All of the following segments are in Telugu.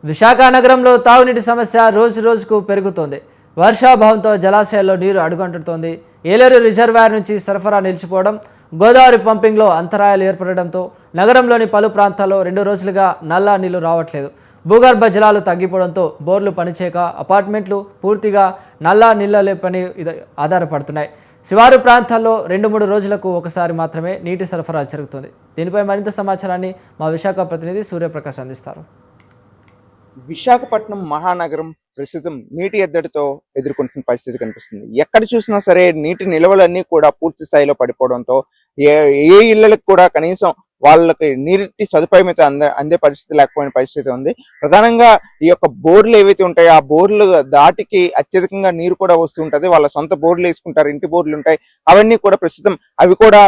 విశాఖ నగరంలో తాగునీటి సమస్య రోజు రోజుకు పెరుగుతోంది. వర్షాభావంతో జలాశయాల్లో నీరు అడుగంటుతోంది. ఏలేరు రిజర్వాయర్ నుంచి సరఫరా నిలిచిపోవడం, గోదావరి పంపింగ్లో అంతరాయాలు ఏర్పడడంతో నగరంలోని పలు ప్రాంతాల్లో 2 రోజులుగా నల్లా నీళ్లు రావట్లేదు. భూగర్భ జలాలు తగ్గిపోవడంతో బోర్లు పనిచేయక అపార్ట్మెంట్లు పూర్తిగా నల్లా నీళ్లపై ఆధారపడుతున్నాయి. శివారు ప్రాంతాల్లో 2-3 రోజులకు ఒకసారి మాత్రమే నీటి సరఫరా జరుగుతుంది. దీనిపై మరింత సమాచారాన్ని మా విశాఖ ప్రతినిధి సూర్యప్రకాష్ అందిస్తారు. విశాఖపట్నం మహానగరం ప్రస్తుతం నీటి ఎద్దడితో ఎదుర్కొంటున్న పరిస్థితి కనిపిస్తుంది. ఎక్కడ చూసినా సరే నీటి నిల్వలన్నీ కూడా పూర్తి స్థాయిలో పడిపోవడంతో ఏ ఇళ్లకు కూడా కనీసం వాళ్ళకి నీటి సదుపాయం అయితే అందే పరిస్థితి లేకపోయిన పరిస్థితి ఉంది. ప్రధానంగా ఈ యొక్క బోర్లు ఏవైతే ఉంటాయో ఆ బోర్లు దాటికి అత్యధికంగా నీరు కూడా వస్తూ ఉంటది. వాళ్ళ సొంత బోర్లు వేసుకుంటారు, ఇంటి బోర్లు ఉంటాయి. అవన్నీ కూడా ప్రస్తుతం అవి కూడా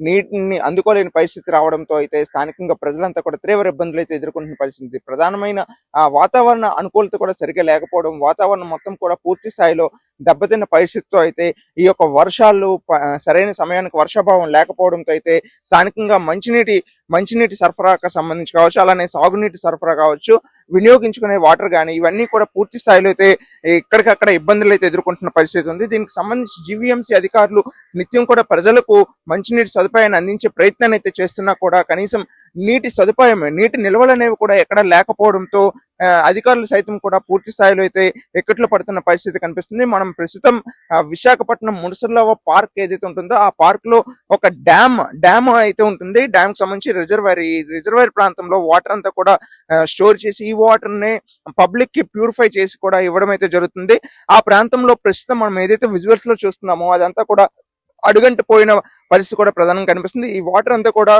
నీటిని అందుకోలేని పరిస్థితి రావడంతో అయితే స్థానికంగా ప్రజలంతా కూడా తీవ్ర ఇబ్బందులు అయితే ఎదుర్కొంటున్న పరిస్థితి. ప్రధానమైన వాతావరణ అనుకూలత కూడా సరిగ్గా లేకపోవడం, వాతావరణం మొత్తం కూడా పూర్తి స్థాయిలో దెబ్బతిన్న పరిస్థితితో అయితే ఈ యొక్క వర్షాలు సరైన సమయానికి వర్షాభావం లేకపోవడంతో అయితే స్థానికంగా మంచినీటి సరఫరాకు సంబంధించి కావచ్చు, అలానే సాగునీటి సరఫరా కావచ్చు, వినియోగించుకునే వాటర్ కానీ ఇవన్నీ కూడా పూర్తి స్థాయిలో అయితే ఇక్కడికక్కడ ఇబ్బందులు అయితే ఎదుర్కొంటున్న పరిస్థితి ఉంది. దీనికి సంబంధించి జీవీఎంసీ అధికారులు నిత్యం కూడా ప్రజలకు మంచినీటి సదుపాయాన్ని అందించే ప్రయత్నాన్ని అయితే చేస్తున్నా కూడా కనీసం నీటి నిల్వలు అనేవి కూడా ఎక్కడ లేకపోవడంతో అధికారులు సైతం కూడా పూర్తి స్థాయిలో అయితే ఎక్కట్లు పడుతున్న పరిస్థితి కనిపిస్తుంది. మనం ప్రస్తుతం విశాఖపట్నం మునసర్ల పార్క్ ఏదైతే ఉంటుందో ఆ పార్క్ లో ఒక డ్యామ్ అయితే ఉంటుంది. డ్యామ్ కి సంబంధించి రిజర్వాయర్ ప్రాంతంలో వాటర్ అంతా కూడా స్టోర్ చేసి ఈ వాటర్ ని పబ్లిక్ కి ప్యూరిఫై చేసి కూడా ఇవ్వడం అయితే జరుగుతుంది. ఆ ప్రాంతంలో ప్రస్తుతం మనం ఏదైతే విజువల్స్ లో చూస్తున్నామో అదంతా కూడా అడుగంటి పోయిన పరిస్థితి కూడా ప్రధానంగా కనిపిస్తుంది. ఈ వాటర్ అంతా కూడా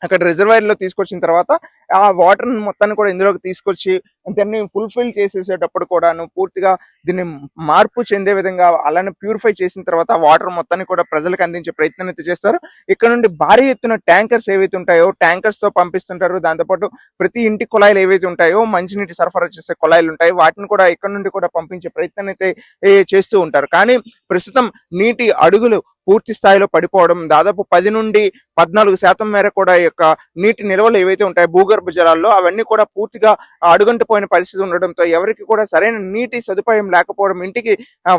అక్కడ రిజర్వాయర్ లో తీసుకొచ్చిన తర్వాత ఆ వాటర్ మొత్తాన్ని కూడా ఇందులోకి తీసుకొచ్చి దాన్ని ఫుల్ఫిల్ చేసేసేటప్పుడు కూడాను పూర్తిగా దీన్ని మార్పు చెందే విధంగా అలానే ప్యూరిఫై చేసిన తర్వాత ఆ వాటర్ మొత్తాన్ని కూడా ప్రజలకు అందించే ప్రయత్నం అయితే చేస్తారు. ఇక్కడ నుండి భారీ ఎత్తున ట్యాంకర్స్ ఏవైతే ఉంటాయో ట్యాంకర్స్ తో పంపిస్తుంటారు. దాంతోపాటు ప్రతి ఇంటి కుళాయిలు ఏవైతే ఉంటాయో మంచినీటి సరఫరా చేసే కుళాయిలు ఉంటాయి, వాటిని కూడా ఇక్కడ నుండి కూడా పంపించే ప్రయత్నం అయితే చేస్తూ ఉంటారు. కానీ ప్రస్తుతం నీటి అడుగులు పూర్తి స్థాయిలో పడిపోవడం, దాదాపు 10 నుండి 14% మేర కూడా యొక్క నీటి నిల్వలు ఏవైతే ఉంటాయో భూగర్భ జలాల్లో అవన్నీ కూడా పూర్తిగా అడుగంటిపోయిన పరిస్థితి ఉండడంతో ఎవరికి కూడా సరైన నీటి సదుపాయం లేకపోవడం, ఇంటికి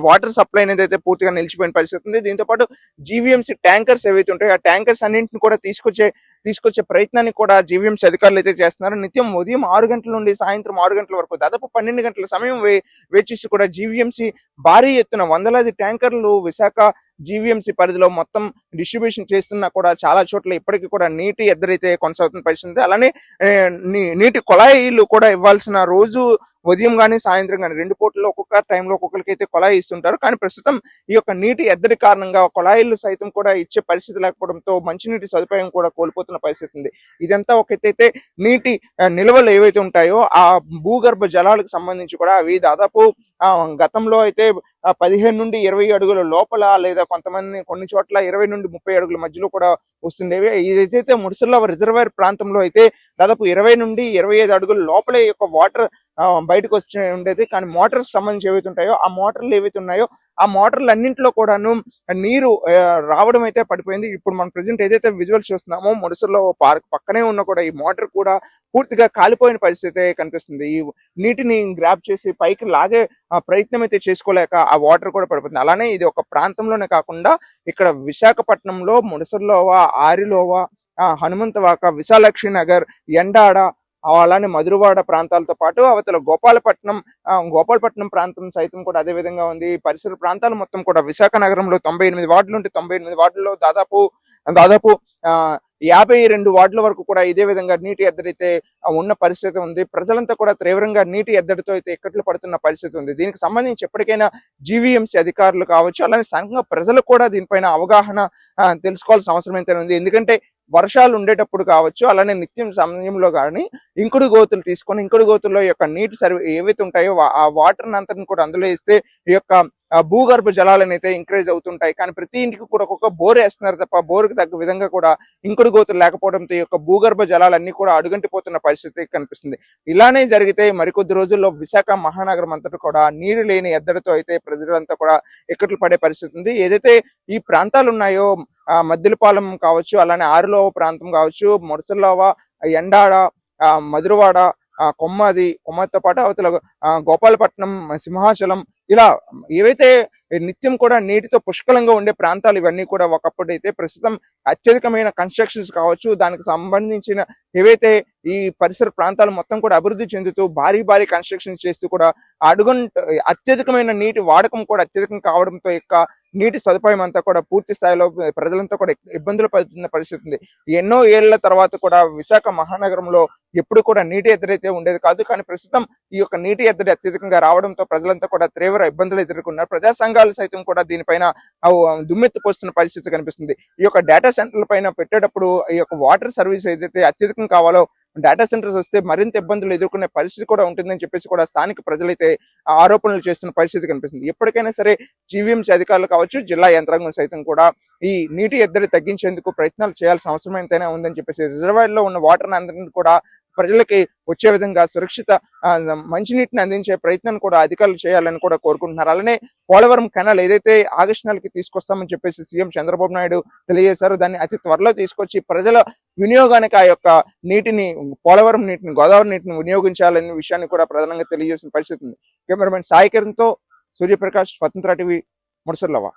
వాటర్ సప్లై అనేది అయితే పూర్తిగా నిలిచిపోయిన పరిస్థితి ఉంది. దీంతో పాటు జీవీఎంసీ ట్యాంకర్స్ ఏవైతే ఉంటాయో ఆ ట్యాంకర్స్ అన్నింటిని కూడా తీసుకొచ్చే ప్రయత్నాన్ని కూడా జీవీఎంసీ అధికారులు అయితే చేస్తున్నారు. నిత్యం ఉదయం 6 గంటల నుండి సాయంత్రం 6 గంటల వరకు దాదాపు 12 గంటల సమయం వేచిస్తూ కూడా జీవీఎంసీ భారీ ఎత్తున వందలాది ట్యాంకర్లు విశాఖ జీవీఎంసీ పరిధిలో మొత్తం డిస్ట్రిబ్యూషన్ చేస్తున్నా కూడా చాలా చోట్ల ఇప్పటికీ కూడా నీటి ఎద్దరైతే కొనసాగుతున్న పరిస్థితి. అలానే నీటి కుళాయిలు కూడా ఇవ్వాల్సిన రోజు ఉదయం కానీ సాయంత్రం కానీ 2 పూటల్లో ఒక్కొక్క టైంలో ఒక్కొక్కరికి అయితే కుళాయి ఇస్తుంటారు. కానీ ప్రస్తుతం ఈ యొక్క నీటి ఎద్దడి కారణంగా కుళాయిలు సైతం కూడా ఇచ్చే పరిస్థితి లేకపోవడంతో మంచినీటి సదుపాయం కూడా కోల్పోతున్న పరిస్థితి ఉంది. ఇదంతా ఒక ఎత్తైతే నీటి నిల్వలు ఏవైతే ఉంటాయో ఆ భూగర్భ జలాలకు సంబంధించి కూడా అవి దాదాపు గతంలో అయితే 15 నుండి 20 అడుగుల లోపల లేదా కొన్ని చోట్ల 20 నుండి 30 అడుగుల మధ్యలో కూడా వస్తుండేవి. ఇదైతే మునసర్ల రిజర్వాయర్ ప్రాంతంలో అయితే దాదాపు 20 నుండి 25 అడుగుల లోపలే యొక్క వాటర్ బయటకు వచ్చి ఉండేది. కానీ మోటార్స్ సంబంధించి ఏవైతే ఉంటాయో ఆ మోటార్లు ఏవైతే ఉన్నాయో ఆ మోటార్లు అన్నింటిలో కూడాను నీరు రావడం అయితే పడిపోయింది. ఇప్పుడు మనం ప్రెసెంట్ ఏదైతే విజువల్స్ చూస్తున్నామో మునసర్ల పార్క్ పక్కనే ఉన్న కూడా ఈ మోటార్ కూడా పూర్తిగా కాలిపోయిన పరిస్థితి కనిపిస్తుంది. ఈ నీటిని గ్రాప్ చేసి పైకి లాగే ప్రయత్నం అయితే చేసుకోలేక ఆ వాటర్ కూడా పడిపోతుంది. అలానే ఇది ఒక ప్రాంతంలోనే కాకుండా ఇక్కడ విశాఖపట్నంలో మునసర్లోవా, ఆరిలోవా, హనుమంతవాక, విశాలాక్షి నగర్, ఎండాడ, అలానే మధురవాడ ప్రాంతాలతో పాటు అవతల గోపాలపట్నం ప్రాంతం సైతం కూడా అదే విధంగా ఉంది. పరిసర ప్రాంతాలు మొత్తం కూడా విశాఖ నగరంలో 98 వార్డులు ఉంటే 98 వార్డుల్లో దాదాపు 52 వార్డుల వరకు కూడా ఇదే విధంగా నీటి ఎద్దడైతే ఉన్న పరిస్థితి ఉంది. ప్రజలంతా కూడా తీవ్రంగా నీటి ఎద్దడితో అయితే ఎక్కట్లు పడుతున్న పరిస్థితి ఉంది. దీనికి సంబంధించి ఎప్పటికైనా జీవీఎంసీ అధికారులు కావచ్చు, అలానే సంఘ ప్రజలు కూడా దీనిపైన అవగాహన తెలుసుకోవాల్సిన అవసరం అయితే ఉంది. ఎందుకంటే వర్షాలు ఉండేటప్పుడు కావచ్చు, అలానే నిత్యం సమయంలో కానీ ఇంకుడు గోతులు తీసుకొని ఇంకుడు గోతుల్లో యొక్క నీటి ఏవైతే ఉంటాయో ఆ వాటర్ అంతని కూడా అందులో ఇస్తే ఈ యొక్క భూగర్భ జలాలను అయితే ఇంక్రీజ్ అవుతుంటాయి. కానీ ప్రతి ఇంటికి కూడా ఒక్కొక్క బోర్ వేస్తున్నారు తప్ప బోరుకు తగ్గ విధంగా కూడా ఇంకుడు గోతులు లేకపోవడంతో ఈ యొక్క భూగర్భ జలాలన్నీ కూడా అడుగంటిపోతున్న పరిస్థితి కనిపిస్తుంది. ఇలానే జరిగితే మరికొద్ది రోజుల్లో విశాఖ మహానగరం అంతటా కూడా నీరు లేని ఎద్దడితో అయితే ప్రజలంతా కూడా ఇక్కట్లు పడే పరిస్థితి ఉంది. ఏదైతే ఈ ప్రాంతాలు ఉన్నాయో మద్దిలపాలెం కావచ్చు, అలానే ఆరులోవ ప్రాంతం కావచ్చు, మునసర్లోవ, ఎండాడ, మధురవాడ, కొమ్మతో పాటు అవతల గోపాలపట్నం, సింహాచలం ఇలా ఏవైతే నిత్యం కూడా నీటితో పుష్కలంగా ఉండే ప్రాంతాలు ఇవన్నీ కూడా ఒకప్పుడు అయితే ప్రస్తుతం అత్యధికమైన కన్స్ట్రక్షన్స్ కావచ్చు, దానికి సంబంధించిన ఏవైతే ఈ పరిసర ప్రాంతాలు మొత్తం కూడా అభివృద్ధి చెందుతూ భారీ భారీ కన్స్ట్రక్షన్స్ చేస్తూ కూడా అత్యధికమైన నీటి వాడకం కూడా అత్యధికం కావడంతో నీటి సదుపాయం అంతా కూడా పూర్తి స్థాయిలో ప్రజలంతా కూడా ఇబ్బందులు పడుతున్న పరిస్థితి ఉంది. ఎన్నో ఏళ్ల తర్వాత కూడా విశాఖ మహానగరంలో ఎప్పుడు కూడా నీటి ఎద్దడైతే ఉండేది కాదు. కానీ ప్రస్తుతం ఈ యొక్క నీటి ఎద్దడి అత్యధికంగా రావడంతో ప్రజలంతా కూడా తీవ్ర ఇబ్బందులు ఎదుర్కొన్నారు. ప్రజా సంఘాలు సైతం కూడా దీనిపైన దుమ్మెత్తి పోస్తున్న పరిస్థితి కనిపిస్తుంది. ఈ యొక్క డేటా సెంటర్ల పైన పెట్టేటప్పుడు ఈ యొక్క వాటర్ సర్వీస్ ఏదైతే అత్యధికం కావాలో డేటా సెంటర్స్ వస్తే మరింత ఇబ్బందులు ఎదుర్కొనే పరిస్థితి కూడా ఉంటుందని చెప్పేసి కూడా స్థానిక ప్రజలైతే ఆరోపణలు చేస్తున్న పరిస్థితి కనిపిస్తుంది. ఎప్పటికైనా సరే జీవీఎంసీ అధికారులు కావచ్చు, జిల్లా యంత్రాంగం సైతం కూడా ఈ నీటి ఎద్దడి తగ్గించేందుకు ప్రయత్నాలు చేయాల్సిన అవసరం ఎంతైనా ఉందని చెప్పేసి రిజర్వాయర్లో ఉన్న వాటర్ అందరినీ కూడా ప్రజలకి వచ్చే విధంగా సురక్షిత మంచినీటిని అందించే ప్రయత్నం కూడా అధికారులు చేయాలని కూడా కోరుకుంటున్నారు. అలానే పోలవరం కెనాల్ ఏదైతే ఆగస్టు నెలకి తీసుకొస్తామని చెప్పేసి సీఎం చంద్రబాబు నాయుడు తెలియజేశారు, దాన్ని అతి త్వరలో తీసుకొచ్చి ప్రజల వినియోగానికి ఆ యొక్క నీటిని, పోలవరం నీటిని, గోదావరి నీటిని వినియోగించాలనే విషయాన్ని కూడా ప్రధానంగా తెలియజేసిన పరిస్థితి ఉంది. కెమెరామెన్ సాయి కిరణ్తో సూర్యప్రకాష్, స్వతంత్ర టీవీ, ముడసర్లవా.